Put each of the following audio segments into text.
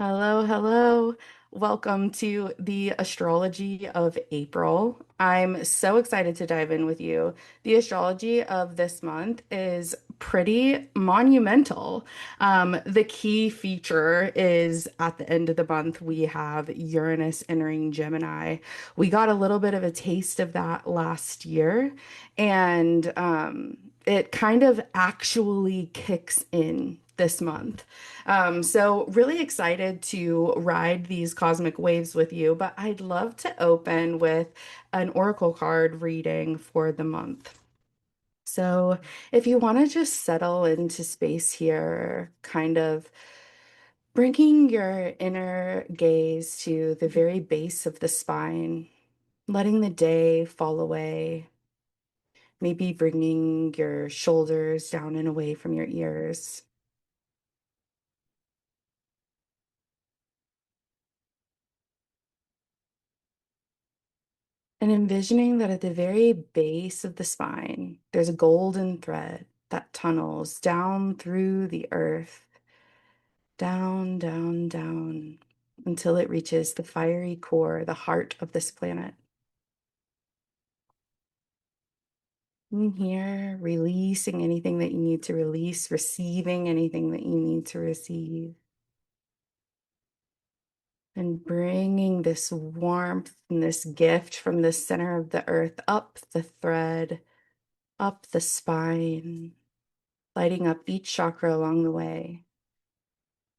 Hello, hello. Welcome to the Astrology of April. I'm so excited to dive in with you. The astrology of this month is pretty monumental. The key feature is at the end of the month, we have Uranus entering Gemini. We got a little bit of a taste of that last year, and it kind of actually kicks in this month. So really excited to ride these cosmic waves with you, but I'd love to open with an oracle card reading for the month. So if you want to just settle into space here, kind of bringing your inner gaze to the very base of the spine, letting the day fall away, maybe bringing your shoulders down and away from your ears. And envisioning that at the very base of the spine, there's a golden thread that tunnels down through the earth, down, down, down, until it reaches the fiery core, the heart of this planet. In here, releasing anything that you need to release, receiving anything that you need to receive, and bringing this warmth and this gift from the center of the earth up the thread, up the spine, lighting up each chakra along the way,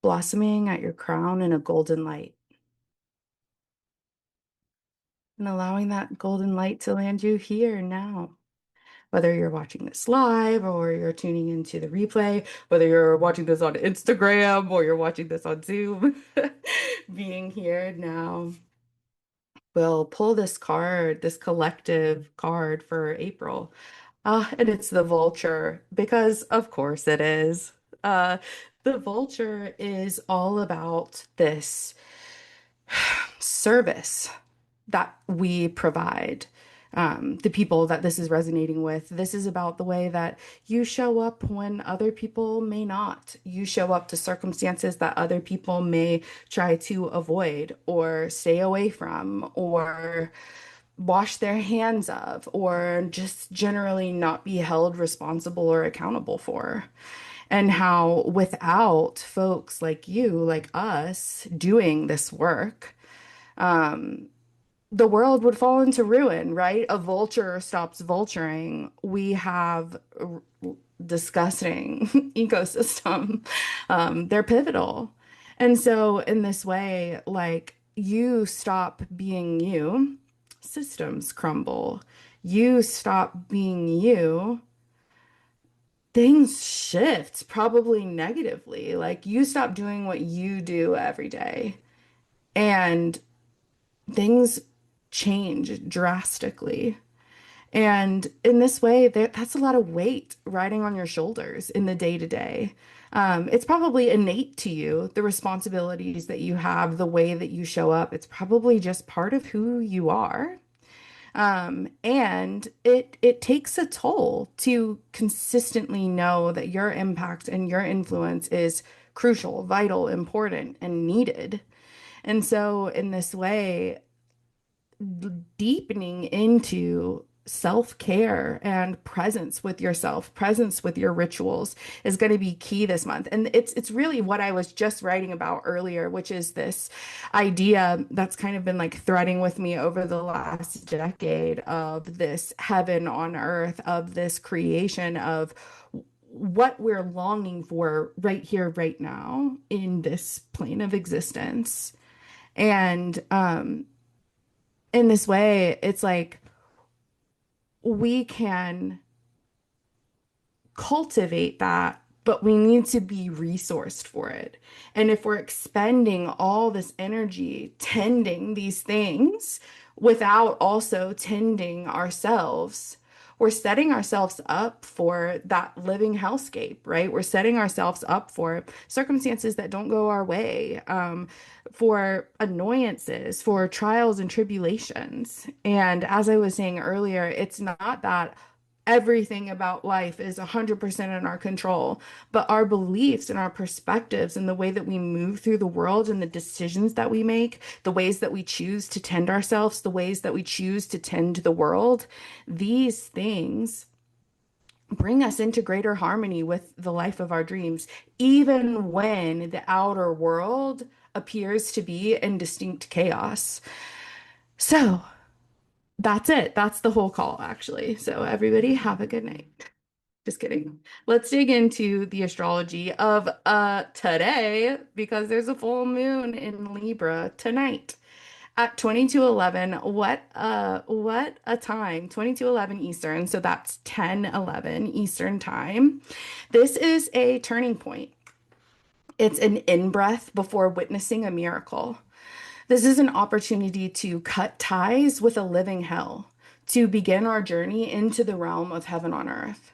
blossoming at your crown in a golden light, and allowing that golden light to land you here now. Whether you're watching this live or you're tuning into the replay, whether you're watching this on Instagram or you're watching this on Zoom, being here now, we'll pull this card, this collective card for April. And it's the vulture, because of course it is. Uh, the vulture is all about this service that we provide. The people that this is resonating with. This is about the way that you show up when other people may not. You show up to circumstances that other people may try to avoid or stay away from or wash their hands of or just generally not be held responsible or accountable for. And how without folks like you, like us, doing this work, the world would fall into ruin, right? A vulture stops vulturing. We have a disgusting ecosystem. They're pivotal. And so, in this way, like you stop being you, systems crumble. You stop being you, things shift, probably negatively. Like you stop doing what you do every day. And things change drastically. And in this way, that's a lot of weight riding on your shoulders in the day to day. It's probably innate to you, the responsibilities that you have, the way that you show up. It's probably just part of who you are. And it takes a toll to consistently know that your impact and your influence is crucial, vital, important, and needed. And so, in this way, deepening into self-care and presence with yourself, presence with your rituals is going to be key this month. And it's really what I was just writing about earlier, which is this idea that's kind of been like threading with me over the last decade of this heaven on earth, of this creation of what we're longing for right here, right now in this plane of existence. And in this way, it's like we can cultivate that, but we need to be resourced for it. And if we're expending all this energy tending these things without also tending ourselves, we're setting ourselves up for that living hellscape, right? We're setting ourselves up for circumstances that don't go our way, for annoyances, for trials and tribulations. And as I was saying earlier, it's not that everything about life is 100% in our control, but our beliefs and our perspectives and the way that we move through the world and the decisions that we make, the ways that we choose to tend ourselves, the ways that we choose to tend the world, these things bring us into greater harmony with the life of our dreams, even when the outer world appears to be in distinct chaos. So that's it. That's the whole call, actually. So, everybody, have a good night. Just kidding. Let's dig into the astrology of today because there's a full moon in Libra tonight at 22:11. What a time. 22:11 Eastern, so that's 10:11 Eastern time. This is a turning point. It's an in-breath before witnessing a miracle. This is an opportunity to cut ties with a living hell, to begin our journey into the realm of heaven on earth.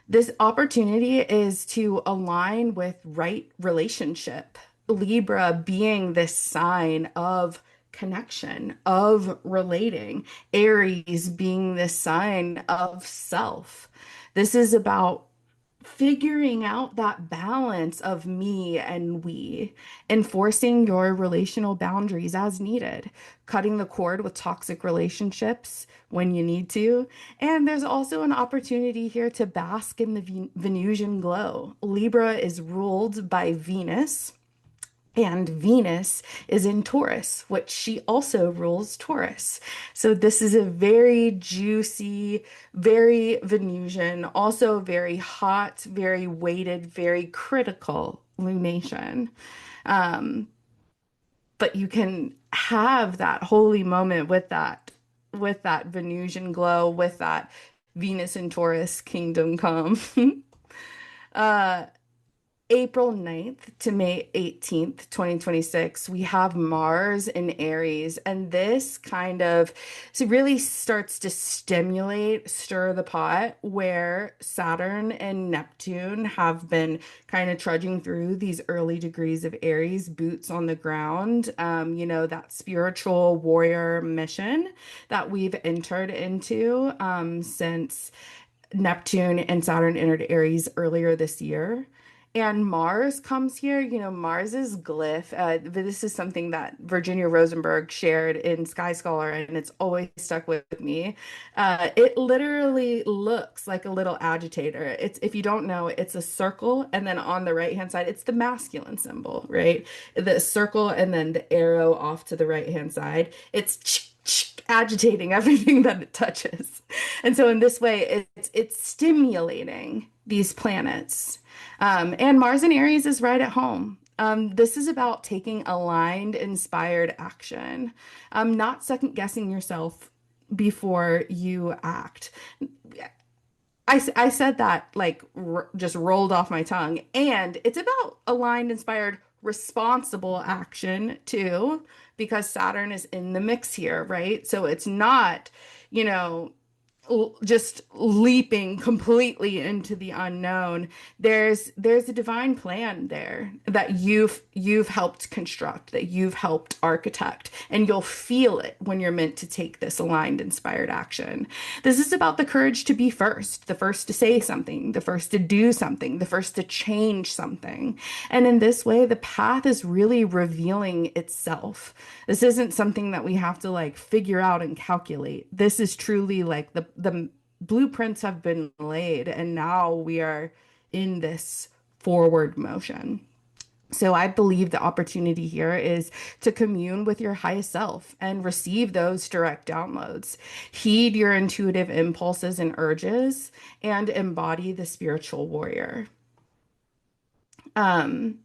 This opportunity is to align with right relationship. Libra being this sign of connection, of relating. Aries being this sign of self. This is about figuring out that balance of me and we, enforcing your relational boundaries as needed, cutting the cord with toxic relationships when you need to. And there's also an opportunity here to bask in the Venusian glow. Libra is ruled by Venus. And Venus is in Taurus, which she also rules Taurus. So this is a very juicy, very Venusian, also very hot, very weighted, very critical lunation. Um, but you can have that holy moment with that Venusian glow, with that Venus and Taurus kingdom come. uh April 9th to May 18th, 2026, we have Mars in Aries, and this kind of so really starts to stimulate, stir the pot, where Saturn and Neptune have been kind of trudging through these early degrees of Aries, boots on the ground, that spiritual warrior mission that we've entered into since Neptune and Saturn entered Aries earlier this year. And Mars comes here, Mars's glyph. This is something that Virginia Rosenberg shared in Sky Scholar, and it's always stuck with me. It literally looks like a little agitator. It's, if you don't know, it's a circle, and then on the right hand side, it's the masculine symbol, right? The circle, and then the arrow off to the right hand side. It's agitating everything that it touches. And so in this way, it's stimulating these planets. And Mars in Aries is right at home. This is about taking aligned, inspired action, not second guessing yourself before you act. I said that like just rolled off my tongue. And it's about aligned, inspired, responsible action too, because Saturn is in the mix here, right? So it's not, you know, just leaping completely into the unknown. There's a divine plan there that you've helped construct, that you've helped architect, and you'll feel it when you're meant to take this aligned, inspired action. This is about the courage to be first, the first to say something, the first to do something, the first to change something. And in this way, the path is really revealing itself. This isn't something that we have to like figure out and calculate. This is truly like the blueprints have been laid, and now we are in this forward motion. So I believe the opportunity here is to commune with your highest self and receive those direct downloads. Heed your intuitive impulses and urges and embody the spiritual warrior. Um,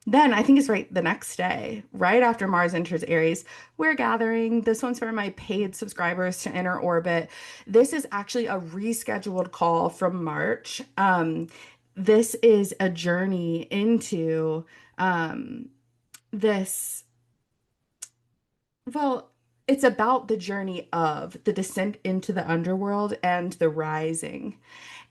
then I think it's right the next day, right after Mars enters Aries, we're gathering. This one's for my paid subscribers to enter orbit. This is actually a rescheduled call from March. This is a journey into this, well, it's about the journey of the descent into the underworld and the rising,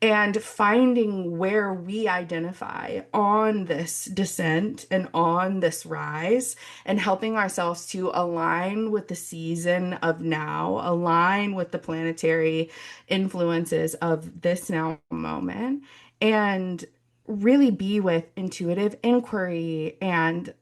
and finding where we identify on this descent and on this rise, and helping ourselves to align with the season of now, align with the planetary influences of this now moment, and really be with intuitive inquiry and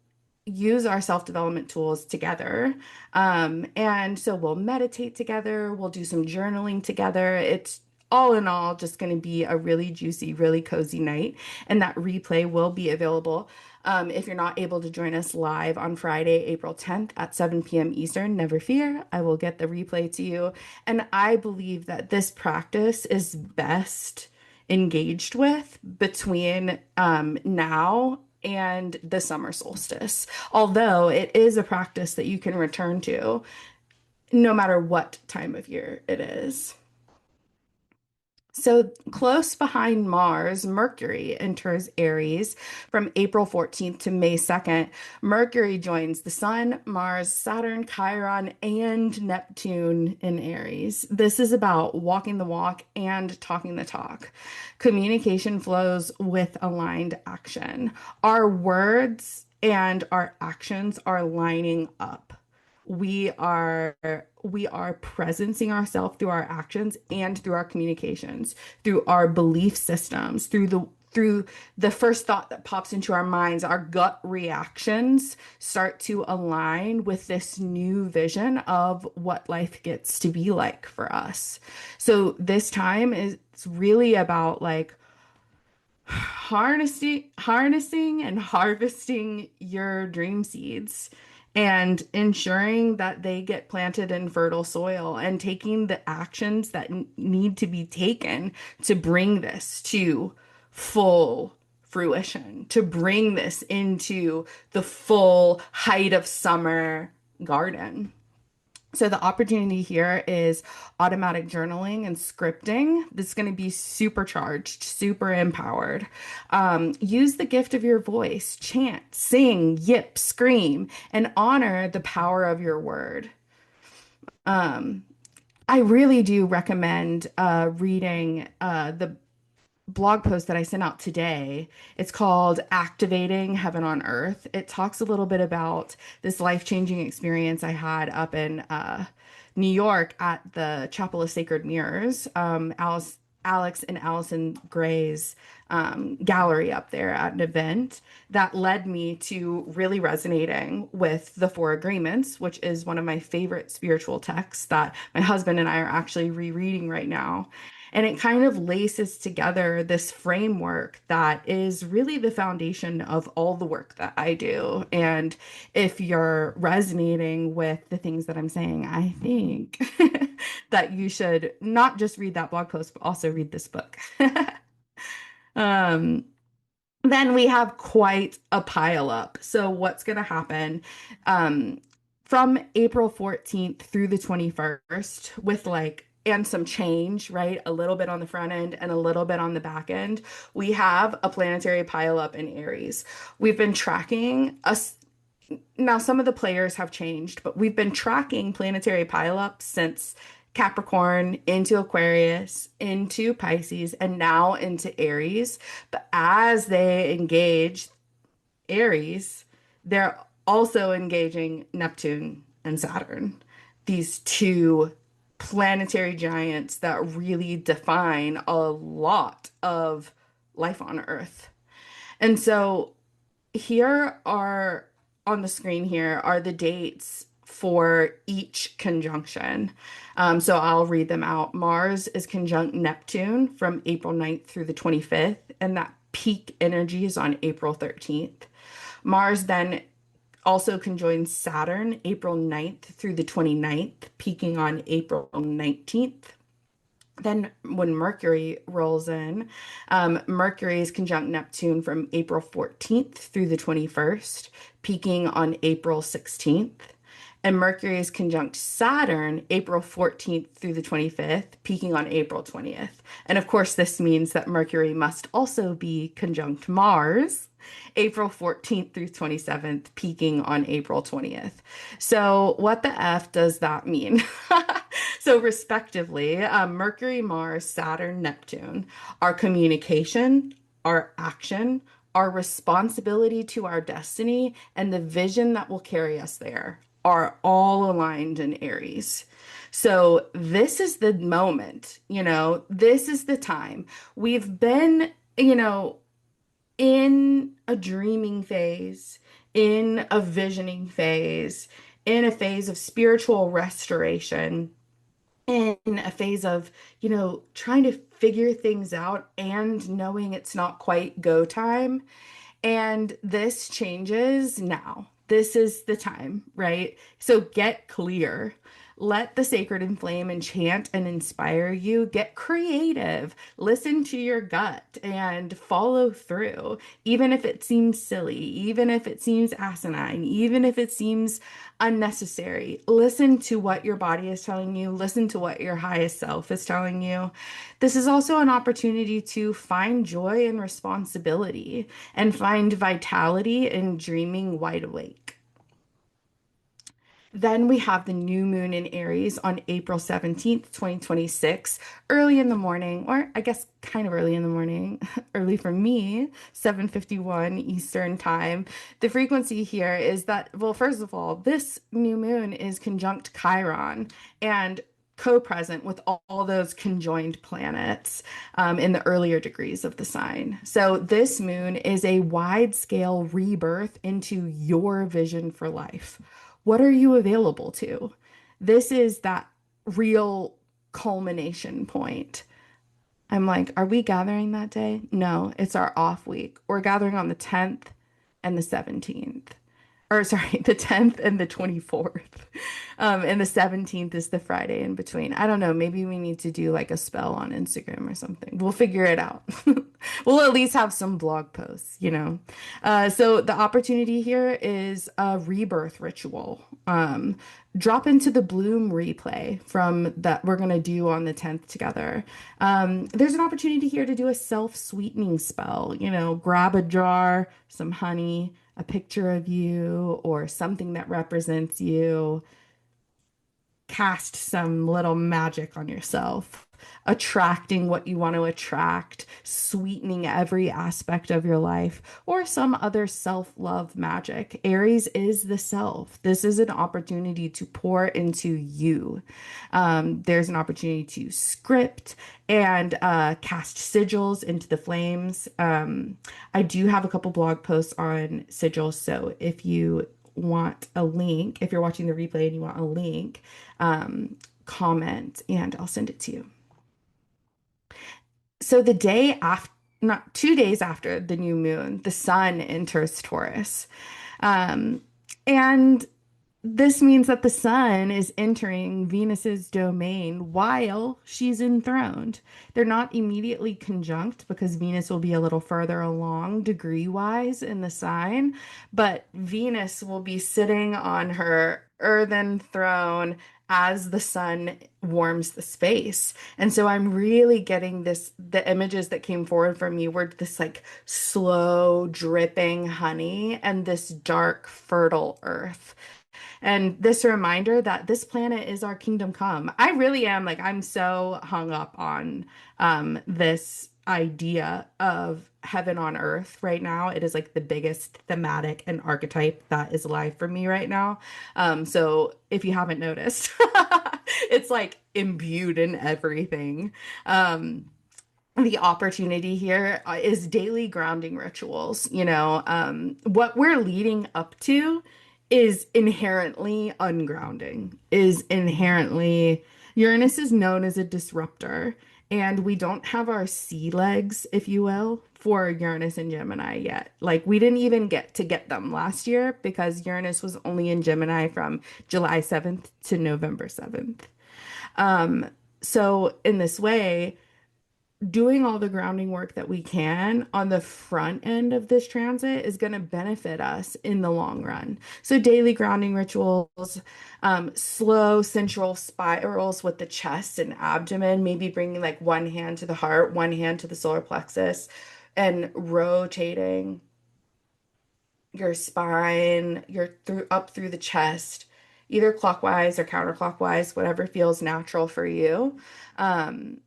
use our self-development tools together. And so we'll meditate together, we'll do some journaling together. It's all in all just going to be a really juicy, really cozy night. And that replay will be available. If you're not able to join us live on Friday, April 10th at 7 p.m. Eastern, never fear, I will get the replay to you. And I believe that this practice is best engaged with between now and the summer solstice. Although it is a practice that you can return to no matter what time of year it is. So close behind Mars, Mercury enters Aries from April 14th to May 2nd. Mercury joins the Sun, Mars, Saturn, Chiron, and Neptune in Aries. This is about walking the walk and talking the talk. Communication flows with aligned action. Our words and our actions are lining up. We are presencing ourselves through our actions and through our communications, through our belief systems, through the first thought that pops into our minds. Our gut reactions start to align with this new vision of what life gets to be like for us. So this time is really about like harnessing and harvesting your dream seeds and ensuring that they get planted in fertile soil, and taking the actions that need to be taken to bring this to full fruition, to bring this into the full height of summer garden. So the opportunity here is automatic journaling and scripting. This is going to be supercharged, super empowered. Use the gift of your voice, chant, sing, yip, scream, and honor the power of your word. Um, I really do recommend reading the blog post that I sent out today. It's called Activating Heaven on Earth. It talks a little bit about this life-changing experience I had up in New York at the Chapel of Sacred Mirrors, Alex and Allison Gray's gallery up there at an event that led me to really resonating with the Four Agreements, which is one of my favorite spiritual texts that my husband and I are actually rereading right now. And it kind of laces together this framework that is really the foundation of all the work that I do. And if you're resonating with the things that I'm saying, I think that you should not just read that blog post, but also read this book. Um, then we have quite a pile up. So what's going to happen um, from April 14th through the 21st with like and some change, right? A little bit on the front end and a little bit on the back end. We have a planetary pile up in Aries. We've been tracking us. Now, some of the players have changed, but we've been tracking planetary pileups since Capricorn into Aquarius, into Pisces, and now into Aries. But as they engage Aries, they're also engaging Neptune and Saturn, these two planetary giants that really define a lot of life on Earth. And so here are on the screen here are the dates for each conjunction. So I'll read them out. Mars is conjunct Neptune from April 9th through the 25th, and that peak energy is on April 13th. Mars then also conjoins Saturn April 9th through the 29th, peaking on April 19th. Then when Mercury rolls in, Mercury is conjunct Neptune from April 14th through the 21st, peaking on April 16th. And Mercury is conjunct Saturn April 14th through the 25th, peaking on April 20th. And of course, this means that Mercury must also be conjunct Mars April 14th through 27th, peaking on April 20th. So, what the F does that mean? So, respectively, Mercury, Mars, Saturn, Neptune, our communication, our action, our responsibility to our destiny, and the vision that will carry us there are all aligned in Aries. So, this is the moment, this is the time. We've been, in a dreaming phase, in a visioning phase, in a phase of spiritual restoration, in a phase of, trying to figure things out and knowing it's not quite go time. And this changes now. This is the time, right? So get clear. Let the sacred inflame enchant and inspire you. Get creative. Listen to your gut and follow through, even if it seems silly, even if it seems asinine, even if it seems unnecessary. Listen to what your body is telling you. Listen to what your highest self is telling you. This is also an opportunity to find joy and responsibility and find vitality in dreaming wide awake. Then we have the new moon in Aries on April 17th, 2026, early in the morning, or I guess kind of early in the morning, early for me, 7:51 Eastern time. The frequency here is that, well, first of all, this new moon is conjunct Chiron and co-present with all those conjoined planets in the earlier degrees of the sign. So this moon is a wide-scale rebirth into your vision for life. What are you available to? This is that real culmination point. I'm like, are we gathering that day? No, it's our off week. We're gathering on the 10th and the 17th. Or sorry, the 10th and the 24th. And the 17th is the Friday in between. I don't know. Maybe we need to do like a spell on Instagram or something. We'll figure it out. We'll at least have some blog posts. So the opportunity here is a rebirth ritual. Drop into the bloom replay from that we're going to do on the 10th together. There's an opportunity here to do a self-sweetening spell. Grab a jar, some honey, a picture of you, or something that represents you. Cast some little magic on yourself, attracting what you want to attract, sweetening every aspect of your life, or some other self-love magic. Aries is the self. This is an opportunity to pour into you. There's an opportunity to script and cast sigils into the flames. I do have a couple blog posts on sigils, so if you want a link, if you're watching the replay and you want a link, comment and I'll send it to you. So the day after, not 2 days after the new moon, the sun enters Taurus. And this means that the sun is entering Venus's domain while she's enthroned. They're not immediately conjunct because Venus will be a little further along degree-wise in the sign, but Venus will be sitting on her earthen throne as the sun warms the space. And so I'm really getting the images that came forward for me were this like slow dripping honey and this dark fertile earth. And this reminder that this planet is our kingdom come. I really am like, I'm so hung up on this idea of heaven on earth right now. It is like the biggest thematic and archetype that is alive for me right now. So if you haven't noticed, it's like imbued in everything. The opportunity here is daily grounding rituals. What we're leading up to is inherently ungrounding, is inherently, Uranus is known as a disruptor, and we don't have our sea legs, if you will, for Uranus and Gemini yet. Like we didn't even get them last year because Uranus was only in Gemini from July 7th to November 7th. So in this way, doing all the grounding work that we can on the front end of this transit is going to benefit us in the long run. So, daily grounding rituals, slow sensual spirals with the chest and abdomen, maybe bringing like one hand to the heart, one hand to the solar plexus, and rotating your spine, your through up through the chest, either clockwise or counterclockwise, whatever feels natural for you. Um,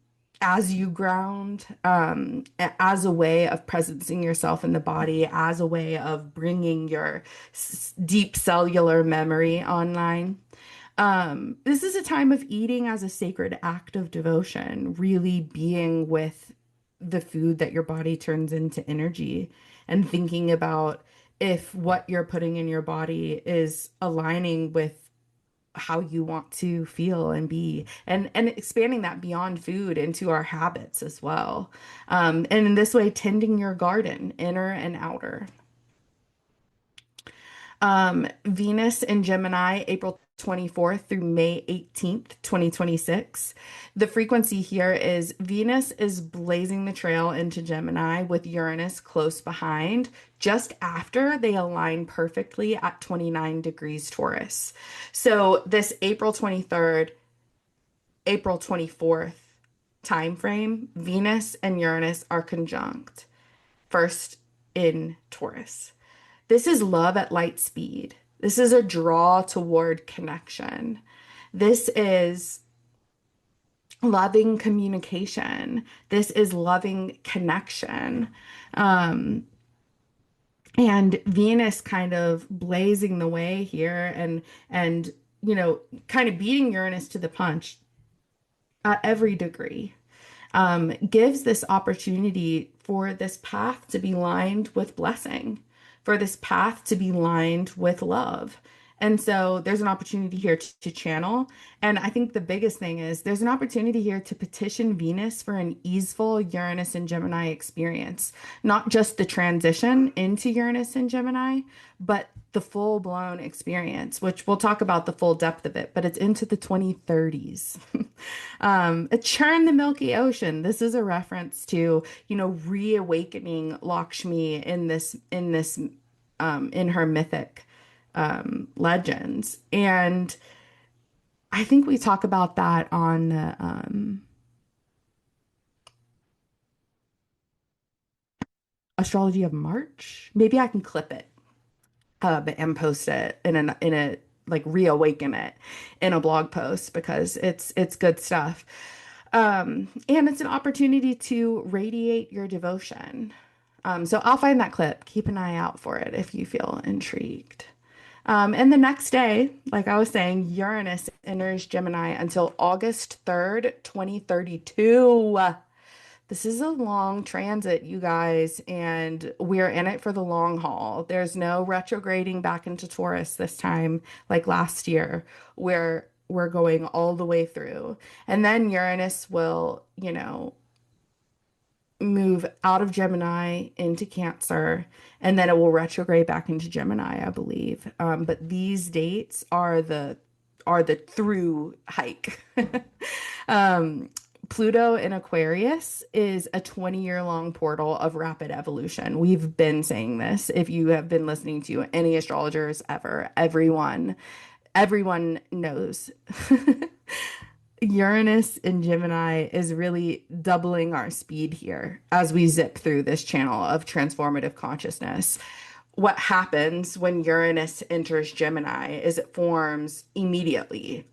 as you ground, as a way of presencing yourself in the body, as a way of bringing your deep cellular memory online. This is a time of eating as a sacred act of devotion, really being with the food that your body turns into energy and thinking about if what you're putting in your body is aligning with how you want to feel and be and expanding that beyond food into our habits as well. And in this way, tending your garden, inner and outer. Venus in Gemini, April 24th through May 18th, 2026. The frequency here is Venus is blazing the trail into Gemini with Uranus close behind, just after they align perfectly at 29 degrees Taurus. So this April 23rd, April 24th time frame, Venus and Uranus are conjunct, first in Taurus. This is love at light speed. This is a draw toward connection. This is loving communication. This is loving connection. Um, and Venus kind of blazing the way here and kind of beating Uranus to the punch at every degree. Gives this opportunity for this path to be lined with blessing, for this path to be lined with love. And so there's an opportunity here to channel. And I think the biggest thing is there's an opportunity here to petition Venus for an easeful Uranus and Gemini experience, not just the transition into Uranus and Gemini, but the full blown experience, which we'll talk about the full depth of it, but it's into the 2030s. Churn the Milky Ocean. This is a reference to, reawakening Lakshmi in her mythic legends. And I think we talk about that on the Astrology of March. Maybe I can clip it and post it in a like reawaken it in a blog post because it's good stuff. And it's an opportunity to radiate your devotion. So I'll find that clip. Keep an eye out for it if you feel intrigued. And the next day, like I was saying, Uranus enters Gemini until August 3rd, 2032. This is a long transit, you guys, and we're in it for the long haul. There's no retrograding back into Taurus this time, like last year, where we're going all the way through. And then Uranus will, move out of Gemini into Cancer, and then it will retrograde back into Gemini, I believe. But these dates are the through hike. Um, Pluto in Aquarius is a 20-year long portal of rapid evolution. We've been saying this. If you have been listening to any astrologers ever, everyone knows. Uranus in Gemini is really doubling our speed here as we zip through this channel of transformative consciousness. What happens when Uranus enters Gemini is it forms immediately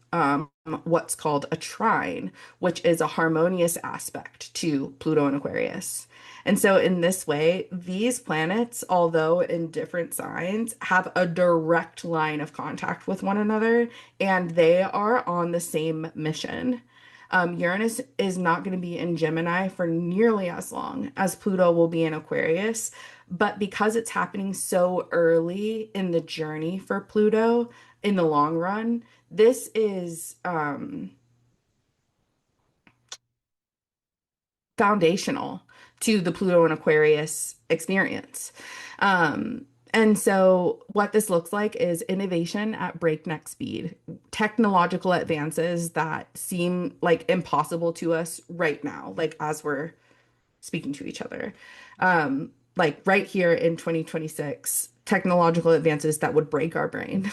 what's called a trine, which is a harmonious aspect to Pluto and Aquarius. And so, in this way, these planets, although in different signs, have a direct line of contact with one another, and they are on the same mission. Uranus is not going to be in Gemini for nearly as long as Pluto will be in Aquarius. But because it's happening so early in the journey for Pluto in the long run, this is foundational to the Pluto and Aquarius experience. And so, what this looks like is innovation at breakneck speed, technological advances that seem like impossible to us right now, like as we're speaking to each other. Like right here in 2026, technological advances that would break our brain,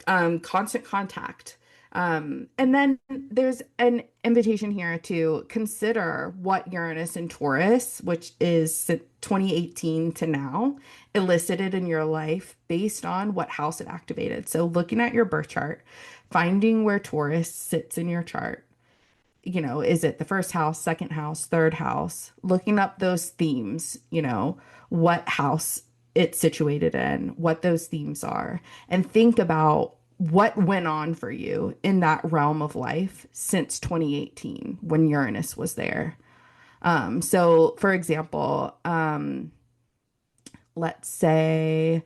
constant contact. And then there's an invitation here to consider what Uranus and Taurus, which is 2018 to now, elicited in your life based on what house it activated. So looking at your birth chart, finding where Taurus sits in your chart, is it the first house, second house, third house? Looking up those themes, what house it's situated in, what those themes are, and think about what went on for you in that realm of life since 2018 when Uranus was there. So, for example, let's say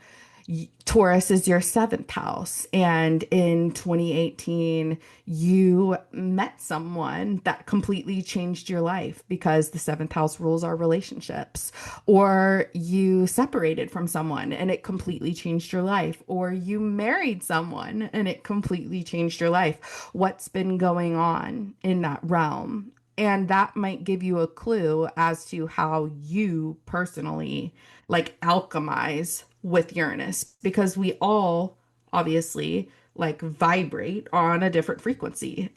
Taurus is your seventh house, and in 2018, you met someone that completely changed your life because the seventh house rules our relationships, or you separated from someone and it completely changed your life, or you married someone and it completely changed your life. What's been going on in that realm? And that might give you a clue as to how you personally like alchemize with Uranus, because we all obviously like vibrate on a different frequency.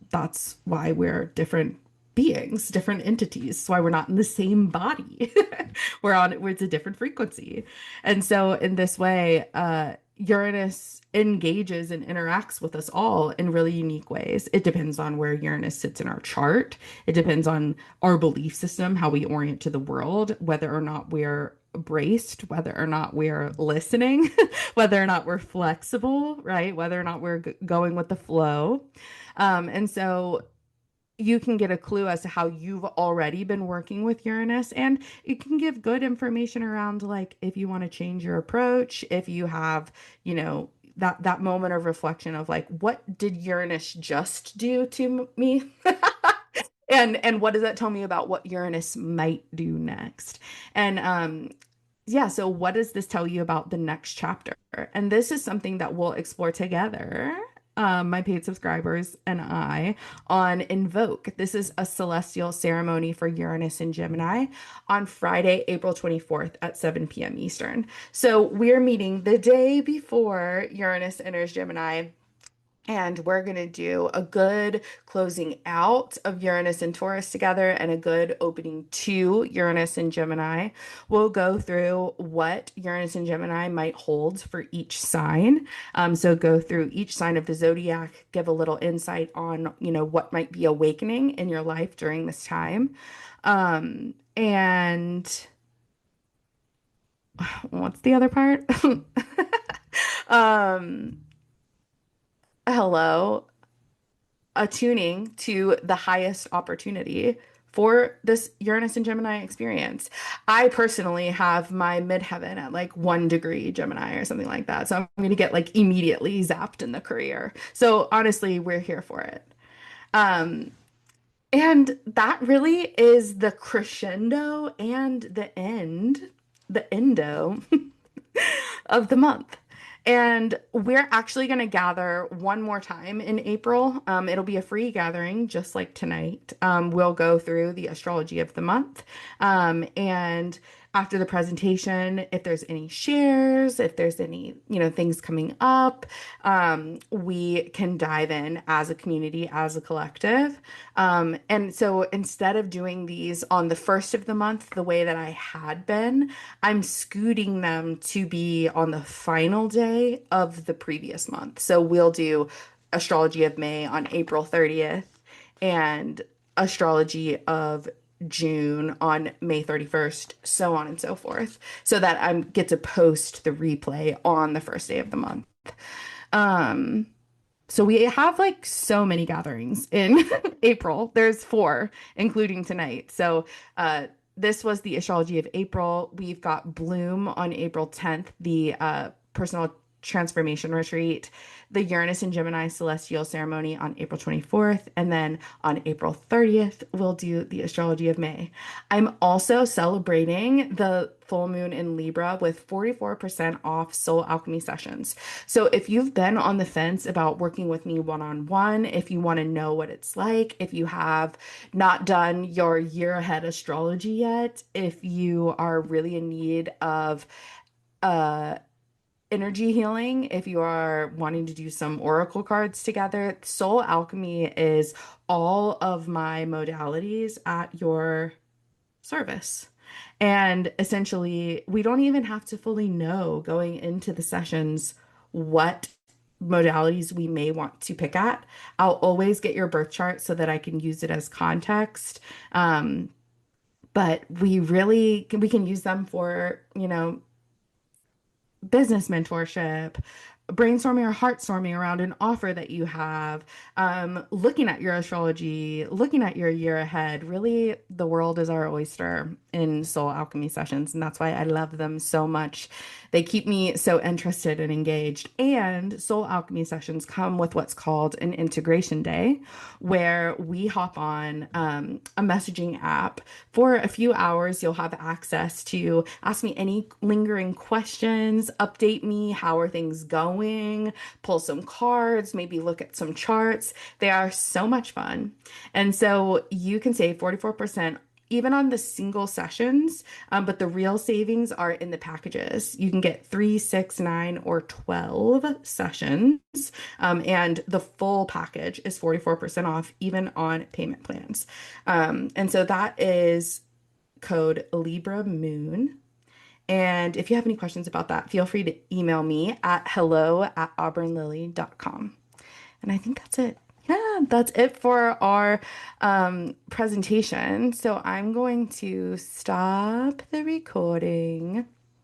That's why we're different beings, different entities. That's why we're not in the same body. It's a different frequency. And so in this way, Uranus engages and interacts with us all in really unique ways. It depends on where Uranus sits in our chart. It depends on our belief system, how we orient to the world, whether or not we're braced, whether or not we're listening, whether or not we're flexible, right? Whether or not we're going with the flow. And so you can get a clue as to how you've already been working with Uranus, and it can give good information around like if you want to change your approach, if you have, that moment of reflection of like, what did Uranus just do to me? And what does that tell me about what Uranus might do next? And yeah, so what does this tell you about the next chapter? And this is something that we'll explore together, my paid subscribers and I, on Invoke. This is a celestial ceremony for Uranus and Gemini on Friday, April 24th at 7 p.m. Eastern. So we're meeting the day before Uranus enters Gemini. And we're going to do a good closing out of Uranus and Taurus together and a good opening to Uranus and Gemini. We'll go through what Uranus and Gemini might hold for each sign. So go through each sign of the zodiac, give a little insight on, what might be awakening in your life during this time. And what's the other part? um, Hello, attuning to the highest opportunity for this Uranus and Gemini experience. I personally have my midheaven at like 1 degree Gemini or something like that. So I'm going to get like immediately zapped in the career. So honestly, we're here for it. Um, and that really is the crescendo and the endo of the month. And we're actually going to gather one more time in April. It'll be a free gathering, just like tonight. We'll go through the astrology of the month. And after the presentation, if there's any shares, if there's any, things coming up, we can dive in as a community, as a collective. And so instead of doing these on the first of the month, the way that I had been, I'm scooting them to be on the final day of the previous month. So we'll do Astrology of May on April 30th and Astrology of June on May 31st, so on and so forth, so that I get to post the replay on the first day of the month. Um, so we have like so many gatherings in April. There's 4, including tonight. So this was the Astrology of April. We've got Bloom on April 10th, the personal transformation retreat, the Uranus and Gemini celestial ceremony on April 24th, and then on April 30th, we'll do the Astrology of May. I'm also celebrating the full moon in Libra with 44% off soul alchemy sessions. So if you've been on the fence about working with me one-on-one, if you want to know what it's like, if you have not done your year ahead astrology yet, if you are really in need of uh energy healing, if you are wanting to do some oracle cards together, soul alchemy is all of my modalities at your service. And essentially, we don't even have to fully know going into the sessions what modalities we may want to pick at. I'll always get your birth chart so that I can use it as context. But we can use them for, business mentorship, brainstorming or heartstorming around an offer that you have, looking at your astrology, looking at your year ahead. Really, the world is our oyster in soul alchemy sessions, and that's why I love them so much. They keep me so interested and engaged. And soul alchemy sessions come with what's called an integration day, where we hop on a messaging app for a few hours. You'll have access to ask me any lingering questions, update me, how are things going, pull some cards, maybe look at some charts. They are so much fun. And so you can save 44% even on the single sessions, but the real savings are in the packages. You can get 3, 6, 9, or 12 sessions, and the full package is 44% off, even on payment plans. And so that is code Libra Moon. And if you have any questions about that, feel free to email me at hello@auburnlily.com. And I think that's it. Yeah, that's it for our presentation. So I'm going to stop the recording.